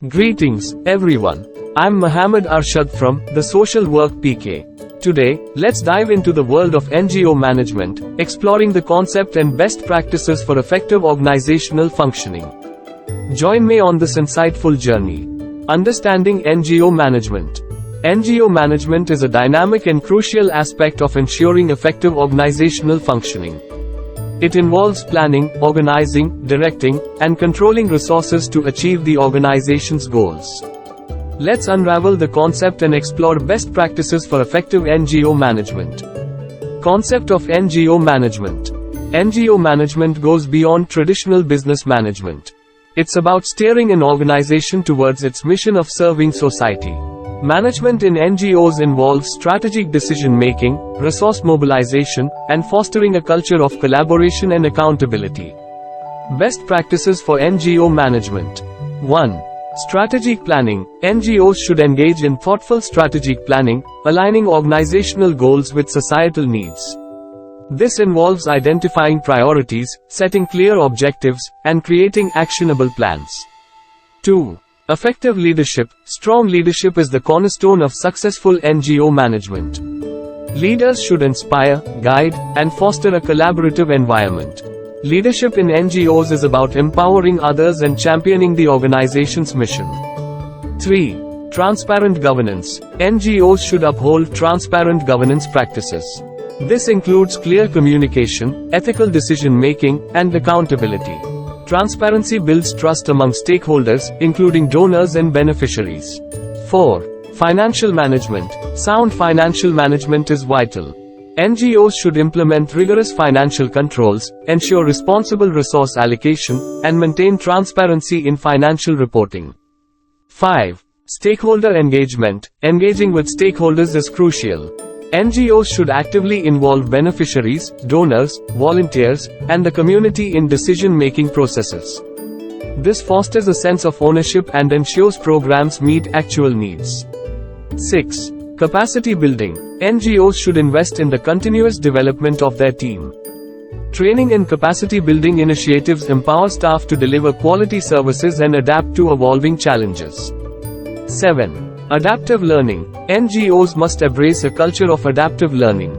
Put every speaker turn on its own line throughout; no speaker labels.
Greetings, everyone. I'm Muhammad Arshad from the Social Work PK. Today, let's dive into the world of NGO management, exploring the concept and best practices for effective organizational functioning. Join me on this insightful journey. Understanding NGO management. NGO management is a dynamic and crucial aspect of ensuring effective organizational functioning. It involves planning, organizing, directing, and controlling resources to achieve the organization's goals. Let's unravel the concept and explore best practices for effective NGO management. Concept of NGO management. NGO management goes beyond traditional business management. It's about steering an organization towards its mission of serving society. Management in NGOs involves strategic decision-making, resource mobilization, and fostering a culture of collaboration and accountability. Best practices for NGO management. 1. Strategic planning. NGOs should engage in thoughtful strategic planning, aligning organizational goals with societal needs. This involves identifying priorities, setting clear objectives, and creating actionable plans. 2. Effective leadership. Strong leadership is the cornerstone of successful NGO management. Leaders should inspire, guide, and foster a collaborative environment. Leadership in NGOs is about empowering others and championing the organization's mission. 3. Transparent governance. NGOs should uphold transparent governance practices. This includes clear communication, ethical decision-making, and accountability. Transparency builds trust among stakeholders, including donors and beneficiaries. 4. Financial management. Sound financial management is vital. NGOs should implement rigorous financial controls, ensure responsible resource allocation, and maintain transparency in financial reporting. 5. Stakeholder engagement. Engaging with stakeholders is crucial. NGOs should actively involve beneficiaries, donors, volunteers, and the community in decision-making processes. This fosters a sense of ownership and ensures programs meet actual needs. 6. Capacity building. NGOs should invest in the continuous development of their team. Training and capacity building initiatives empower staff to deliver quality services and adapt to evolving challenges. 7. Adaptive learning. NGOs must embrace a culture of adaptive learning.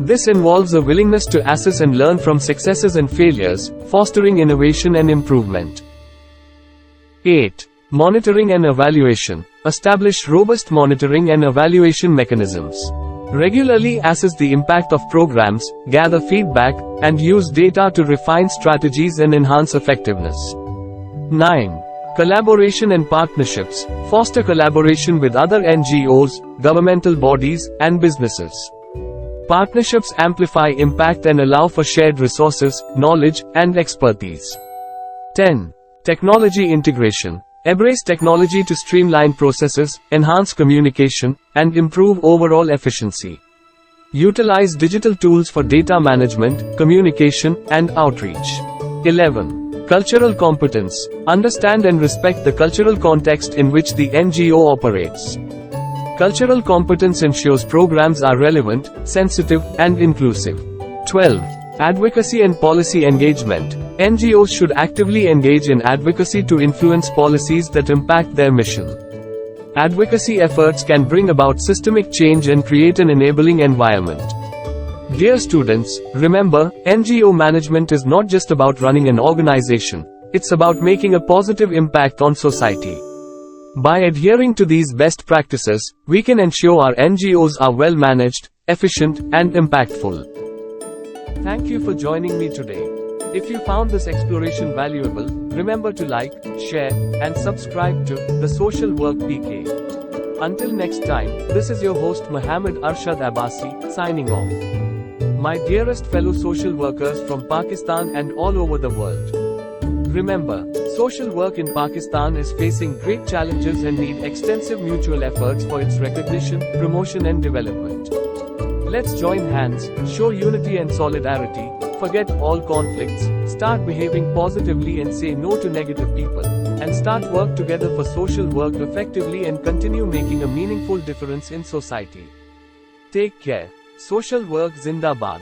This involves a willingness to assess and learn from successes and failures, fostering innovation and improvement. 8. Monitoring and evaluation. Establish robust monitoring and evaluation mechanisms. Regularly assess the impact of programs, gather feedback, and use data to refine strategies and enhance effectiveness. 9. Collaboration and partnerships. Foster collaboration with other NGOs, governmental bodies, and businesses. Partnerships amplify impact and allow for shared resources, knowledge, and expertise. 10. Technology integration. Embrace technology to streamline processes, enhance communication, and improve overall efficiency. Utilize digital tools for data management, communication, and outreach. 11. Cultural competence. Understand and respect the cultural context in which the NGO operates. Cultural competence ensures programs are relevant, sensitive, and inclusive. 12. Advocacy and policy engagement. NGOs should actively engage in advocacy to influence policies that impact their mission. Advocacy efforts can bring about systemic change and create an enabling environment. Dear students, remember, NGO management is not just about running an organization, it's about making a positive impact on society. By adhering to these best practices, we can ensure our NGOs are well managed, efficient, and impactful. Thank you for joining me today. If you found this exploration valuable, remember to like, share, and subscribe to the Social Work PK. Until next time, this is your host Muhammad Arshad Abbasi, signing off. My dearest fellow social workers from Pakistan and all over the world. Remember, social work in Pakistan is facing great challenges and need extensive mutual efforts for its recognition, promotion and development. Let's join hands, show unity and solidarity, forget all conflicts, start behaving positively and say no to negative people, and start work together for social work effectively and continue making a meaningful difference in society. Take care. Social work Zindabad.